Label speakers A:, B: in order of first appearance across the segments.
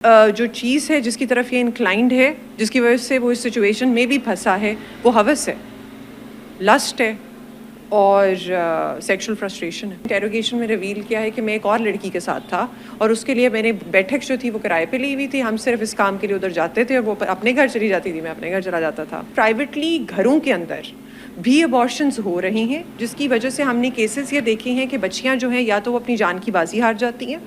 A: جو چیز ہے جس کی طرف یہ انکلائنڈ ہے، جس کی وجہ سے وہ اس سچویشن میں بھی پھنسا ہے، وہ ہوس ہے، لسٹ ہے اور سیکشل فرسٹریشن ہے۔ انٹیروگیشن میں ریویل کیا ہے کہ میں ایک اور لڑکی کے ساتھ تھا اور اس کے لیے میں نے بیٹھک جو تھی وہ کرائے پہ لی ہوئی تھی، ہم صرف اس کام کے لیے ادھر جاتے تھے اور وہ اپنے گھر چلی جاتی تھی، میں اپنے گھر چلا جاتا تھا۔ پرائیویٹلی گھروں کے اندر بھی ابارشنز ہو رہی ہیں، جس کی وجہ سے ہم نے کیسز یہ دیکھے ہیں کہ بچیاں جو ہیں یا تو وہ اپنی جان کی بازی ہار جاتی ہیں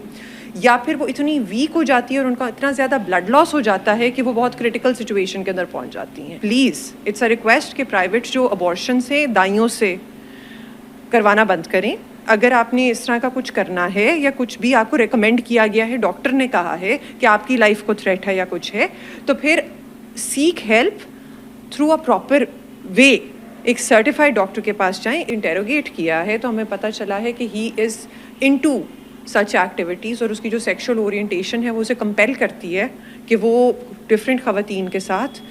A: یا پھر وہ اتنی ویک ہو جاتی ہے اور ان کا اتنا زیادہ بلڈ لاس ہو جاتا ہے کہ وہ بہت کریٹیکل سچویشن کے اندر پہنچ جاتی ہیں۔ پلیز اٹس اے ریکویسٹ کہ پرائیویٹ جو ابارشنز ہیں دائیوں سے کروانا بند کریں۔ اگر آپ نے اس طرح کا کچھ کرنا ہے یا کچھ بھی آپ کو ریکمینڈ کیا گیا ہے، ڈاکٹر نے کہا ہے کہ آپ کی لائف کو تھریٹ ہے یا کچھ ہے، تو پھر seek help through a proper way, ایک سرٹیفائڈ ڈاکٹر کے پاس جائیں۔ انٹیروگیٹ کیا ہے تو ہمیں پتہ چلا ہے کہ ہی از انٹو سچ ایکٹیویٹیز اور اس کی جو سیکشل اورینٹیشن ہے وہ اسے کمپیل کرتی ہے کہ وہ ڈفرینٹ خواتین کے ساتھ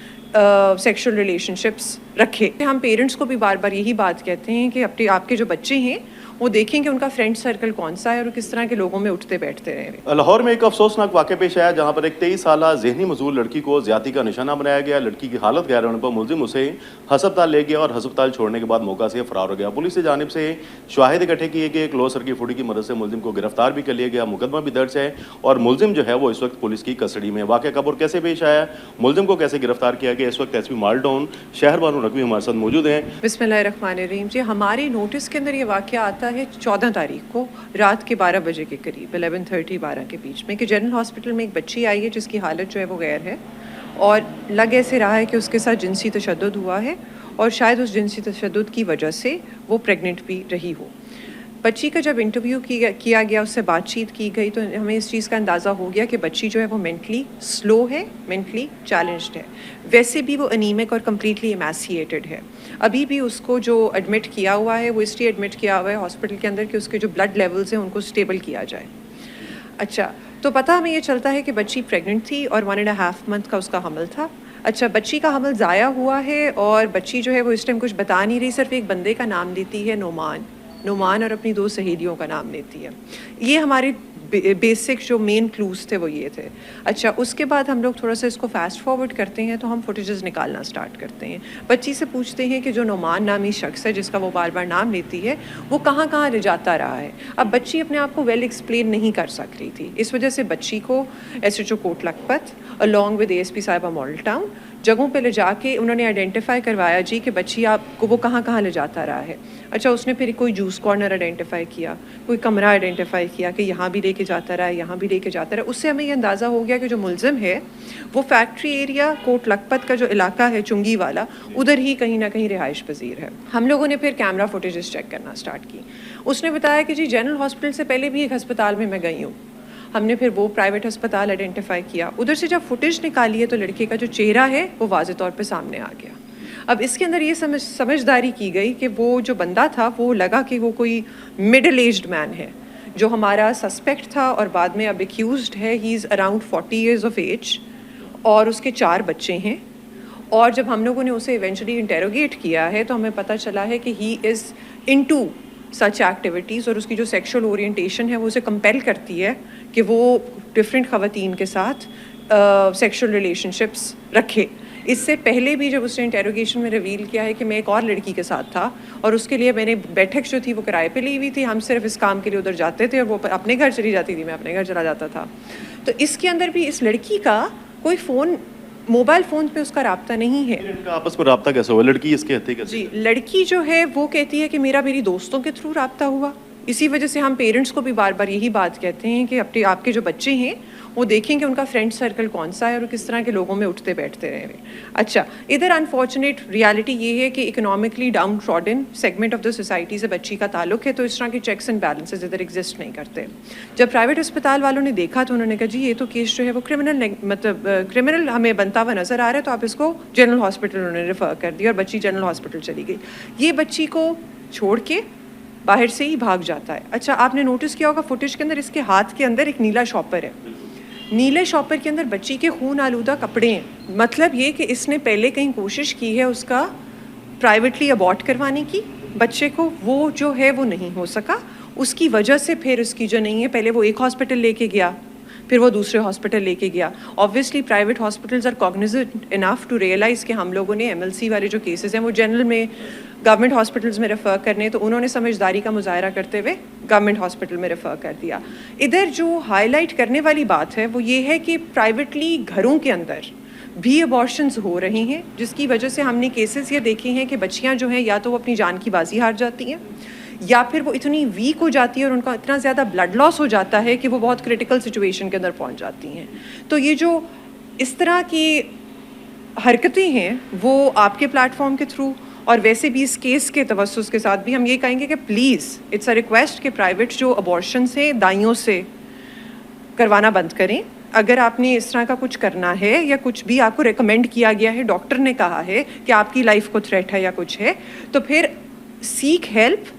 A: سیکشل ریلیشن شپس رکھے۔ ہم پیرنٹس کو بھی بار بار یہی بات کہتے ہیں کہ آپ کے جو بچے ہیں وہ دیکھیں کہ ان کا فرینڈ سرکل کون سا ہے اور کس طرح کے لوگوں میں اٹھتے بیٹھتے رہے۔
B: لاہور میں ایک افسوسناک واقعہ پیش آیا جہاں پر ایک 23 سالہ ذہنی معذور لڑکی کو زیادتی کا نشانہ بنایا گیا۔ لڑکی کی حالت غیر ہونے پر ملزم اسے ہسپتال لے گیا اور ہسپتال چھوڑنے کے بعد موقع سے فرار ہو گیا۔ پولیس کی جانب سے شواہد اکٹھے کیے گئے، ایک لو سر کی فوٹی کی مدد سے ملزم کو گرفتار بھی کر لیا گیا، مقدمہ بھی درج ہے اور ملزم جو ہے وہ اس وقت پولیس کی کسٹڈی میں۔ واقعہ کب اور کیسے پیش آیا، ملزم کو کیسے گرفتار کیا گیا، اس وقت ایس پی مال ٹاؤن شہر بانو نقوی ہمارے ساتھ موجود ہیں۔
A: بسم اللہ الرحمن الرحیم۔ جی ہمارے نوٹس کے اندر یہ واقعہ آتا ہے 14 تاریخ کو رات کے 12 بجے کے قریب، 11:30 12 کے بیچ میں، کہ جنرل ہاسپٹل میں ایک بچی آئی ہے جس کی حالت جو ہے وہ غیر ہے اور لگ ایسے رہا ہے کہ اس کے ساتھ جنسی تشدد ہوا ہے اور شاید اس جنسی تشدد کی وجہ سے وہ پریگننٹ بھی رہی ہو۔ بچی کا جب انٹرویو کیا گیا، اس سے بات چیت کی گئی تو ہمیں اس چیز کا اندازہ ہو گیا کہ بچی جو ہے وہ مینٹلی سلو ہے، مینٹلی چیلنجڈ ہے، ویسے بھی وہ انیمک اور کمپلیٹلی ایماسیٹیڈ ہے۔ ابھی بھی اس کو جو ایڈمٹ کیا ہوا ہے وہ اس لیے ایڈمٹ کیا ہوا ہے ہاسپٹل کے اندر کہ اس کے جو بلڈ لیولز ہیں ان کو سٹیبل کیا جائے۔ اچھا، تو پتہ ہمیں یہ چلتا ہے کہ بچی پریگننٹ تھی اور 1.5 منتھ کا اس کا حمل تھا۔ اچھا، بچی کا حمل ضائع ہوا ہے اور بچی جو ہے وہ اس ٹائم کچھ بتا نہیں رہی، صرف ایک بندے کا نام لیتی ہے، نعمان اور اپنی 2 سہیلیوں کا نام لیتی ہے۔ یہ ہمارے بیسک جو مین کلوز تھے وہ یہ تھے۔ اچھا، اس کے بعد ہم لوگ تھوڑا سا اس کو فاسٹ فارورڈ کرتے ہیں تو ہم فوٹیجز نکالنا سٹارٹ کرتے ہیں۔ بچی سے پوچھتے ہیں کہ جو نعمان نامی شخص ہے جس کا وہ بار بار نام لیتی ہے وہ کہاں کہاں لے جاتا رہا ہے۔ اب بچی اپنے آپ کو ویل ایکسپلین نہیں کر سک رہی تھی، اس وجہ سے بچی کو S H O Kot Lakhpat along with ASP صاحبہ ماڈل ٹاؤن جگہوں پہ لے جا کے انہوں نے آئیڈینٹیفائی کروایا جی کہ بچی آپ کو وہ کہاں کہاں لے جاتا رہا ہے۔ اچھا، اس نے پھر کوئی جوس کارنر آئیڈینٹیفائی کیا، کوئی کمرہ آئیڈینٹیفائی کیا کہ یہاں بھی لے کے جاتا رہا ہے، یہاں بھی لے کے جاتا رہا۔ اس سے ہمیں یہ اندازہ ہو گیا کہ جو ملزم ہے وہ فیکٹری ایریا کوٹ لکھپت کا جو علاقہ ہے چنگی والا، ادھر ہی کہیں نہ کہیں رہائش پذیر ہے۔ ہم لوگوں نے پھر کیمرہ فوٹیجز چیک کرنا سٹارٹ کی۔ اس نے بتایا کہ جی جنرل ہاسپٹل سے پہلے بھی ایک ہسپتال میں گئی ہوں۔ ہم نے پھر وہ پرائیویٹ ہسپتال آئیڈینٹیفائی کیا، ادھر سے جب فوٹیج نکالی ہے تو لڑکے کا جو چہرہ ہے وہ واضح طور پہ سامنے آ گیا۔ اب اس کے اندر یہ سمجھداری کی گئی کہ وہ جو بندہ تھا وہ لگا کہ وہ کوئی مڈل ایجڈ مین ہے، جو ہمارا سسپیکٹ تھا اور بعد میں اب ایکیوزڈ ہے۔ He is around 40 years of age اور اس کے 4 بچے ہیں۔ اور جب ہم لوگوں نے اسے ایونچولی انٹیروگیٹ کیا ہے تو ہمیں پتہ چلا ہے کہ ہی از انٹو سچ ایکٹیویٹیز اور اس کی جو سیکشل اورینٹیشن ہے وہ اسے کمپیل کرتی ہے کہ وہ ڈفرینٹ خواتین کے ساتھ سیکشل ریلیشن شپس رکھے۔ اس سے پہلے بھی جب اس نے انٹیروگیشن میں ریویل کیا ہے کہ میں ایک اور لڑکی کے ساتھ تھا اور اس کے لیے میں نے بیٹھک جو تھی وہ کرائے پہ لی ہوئی تھی، ہم صرف اس کام کے لیے ادھر جاتے تھے اور وہ اپنے گھر چلی جاتی تھی، میں اپنے گھر چلا جاتا تھا۔ تو اس کے اندر بھی اس لڑکی کا کوئی موبائل فون پہ اس کا رابطہ نہیں ہے۔
B: ان کا آپس میں رابطہ کیسے ہوا؟ لڑکی اس کہتے ہیں
A: جی، لڑکی جو ہے وہ کہتی ہے کہ میری دوستوں کے تھرو رابطہ ہوا۔ اسی وجہ سے ہم پیرنٹس کو بھی بار بار یہی بات کہتے ہیں کہ آپ کے جو بچے ہیں وہ دیکھیں کہ ان کا فرینڈ سرکل کون سا ہے اور کس طرح کے لوگوں میں اٹھتے بیٹھتے رہے۔ اچھا، ادھر انفارچونیٹ ریالٹی یہ ہے کہ economically down trodden segment of the society سے بچی کا تعلق ہے، تو اس طرح کے چیکس اینڈ بیلنسز ادھر ایگزسٹ نہیں کرتے۔ جب پرائیویٹ اسپتال والوں نے دیکھا تو انہوں نے کہا جی یہ تو کیس جو ہے وہ کرمنل ہمیں بنتا ہوا نظر آ رہا ہے، تو آپ اس کو جنرل ہاسپٹل انہوں نے ریفر کر دیا اور بچی جنرل ہاسپٹل چلی گئی۔ یہ بچی کو چھوڑ کے باہر سے ہی بھاگ جاتا ہے۔ اچھا، آپ نے نوٹس کیا ہوگا فوٹیج کے اندر اس کے ہاتھ کے اندر ایک نیلا شاپر ہے، نیلے شاپر کے اندر بچی کے خون آلودہ کپڑے ہیں۔ مطلب یہ کہ اس نے پہلے کہیں کوشش کی ہے اس کا پرائیویٹلی ابارٹ کروانے کی بچے کو، وہ جو ہے وہ نہیں ہو سکا، اس کی وجہ سے پھر اس کی جو نہیں ہے، پہلے وہ ایک ہاسپٹل لے کے گیا، پھر وہ دوسرے ہاسپٹل لے کے گیا. Obviously private hospitals are cognizant enough to realize کہ ہم لوگوں نے MLC والے جو کیسز ہیں وہ جنرل میں گورنمنٹ ہاسپٹلز میں ریفر کرنے, تو انہوں نے سمجھداری کا مظاہرہ کرتے ہوئے گورنمنٹ ہاسپٹل میں ریفر کر دیا. ادھر جو ہائی لائٹ کرنے والی بات ہے وہ یہ ہے کہ پرائیویٹلی گھروں کے اندر بھی ابارشنز ہو رہی ہیں, جس کی وجہ سے ہم نے کیسز یہ دیکھے ہیں کہ بچیاں جو ہیں یا تو وہ اپنی جان کی بازی ہار جاتی ہیں, یا پھر وہ اتنی ویک ہو جاتی ہے اور ان کا اتنا زیادہ بلڈ لاس ہو جاتا ہے کہ وہ بہت کرٹیکل سچویشن کے اندر پہنچ جاتی ہیں. تو یہ جو اس طرح کی حرکتیں ہیں وہ آپ کے پلیٹ فارم کے تھرو اور ویسے بھی اس کیس کے توسط کے ساتھ بھی ہم یہ کہیں گے کہ پلیز اٹس اے ریکویسٹ کہ پرائیویٹ جو ابارشنس ہیں دائیوں سے کروانا بند کریں. اگر آپ نے اس طرح کا کچھ کرنا ہے یا کچھ بھی آپ کو ریکمینڈ کیا گیا ہے, ڈاکٹر نے کہا ہے کہ آپ کی لائف کو تھریٹ ہے یا کچھ ہے, تو پھر seek help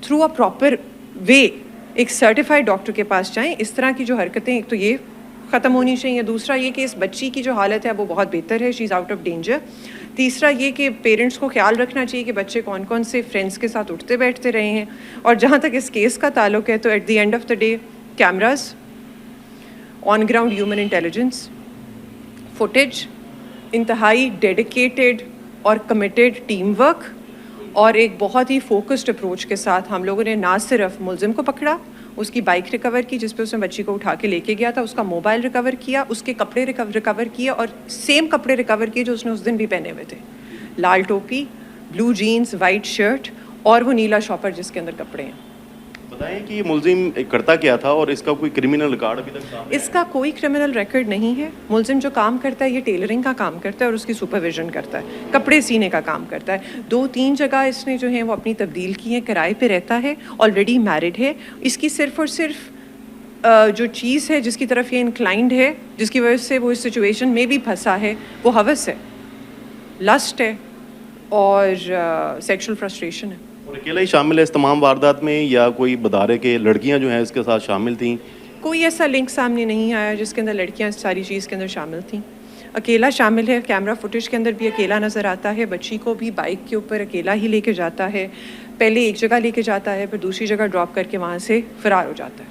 A: through a proper way, ایک سرٹیفائڈ ڈاکٹر کے پاس جائیں. اس طرح کی جو حرکتیں ایک تو یہ ختم ہونی چاہیے, دوسرا یہ کہ اس بچی کی جو حالت ہے وہ بہت بہتر ہے, شی از آؤٹ آف ڈینجر. تیسرا یہ کہ پیرنٹس کو خیال رکھنا چاہیے کہ بچے کون کون سے فرینڈس کے ساتھ اٹھتے بیٹھتے رہے ہیں. اور جہاں تک اس کیس کا تعلق ہے تو at the end of the day cameras, on ground human intelligence, footage, انتہائی ڈیڈیکیٹڈ اور کمیٹیڈ ٹیم ورک اور ایک بہت ہی فوکسڈ اپروچ کے ساتھ ہم لوگوں نے نہ صرف ملزم کو پکڑا, اس کی بائک ریکور کی جس پہ اس نے بچی کو اٹھا کے لے کے گیا تھا, اس کا موبائل ریکور کیا, اس کے کپڑے ریکور کیے اور سیم کپڑے ریکور کیے جو اس نے اس دن بھی پہنے ہوئے تھے, لال ٹوپی, بلو جینز, وائٹ شرٹ اور وہ نیلا شاپر جس کے اندر کپڑے ہیں.
B: بتائیں کہ یہ ملزم کرتا کیا تھا اور اس کا کوئی کرمنل ریکارڈ ابھی تک سامنے؟
A: اس کا کوئی کرمنل ریکارڈ نہیں ہے. ملزم جو کام کرتا ہے یہ ٹیلرنگ کا کام کرتا ہے اور اس کی سپرویژن کرتا ہے, کپڑے سینے کا کام کرتا ہے. 2-3 جگہ اس نے جو ہیں وہ اپنی تبدیل کی ہیں, کرائے پہ رہتا ہے, آلریڈی میرڈ ہے. اس کی صرف اور صرف جو چیز ہے جس کی طرف یہ انکلائنڈ ہے, جس کی وجہ سے وہ اس سچویشن میں بھی پھنسا ہے, وہ ہوس ہے, لسٹ ہے اور سیکشل فرسٹریشن ہے.
B: اور اکیلا ہی شامل ہے اس تمام واردات میں یا کوئی بتا رہے کہ لڑکیاں جو ہیں اس کے ساتھ شامل تھیں؟
A: کوئی ایسا لنک سامنے نہیں آیا جس کے اندر لڑکیاں ساری چیز کے اندر شامل تھیں. اکیلا شامل ہے, کیمرہ فوٹیج کے اندر بھی اکیلا نظر آتا ہے, بچی کو بھی بائک کے اوپر اکیلا ہی لے کے جاتا ہے, پہلے ایک جگہ لے کے جاتا ہے پھر دوسری جگہ ڈراپ کر کے وہاں سے فرار ہو جاتا ہے.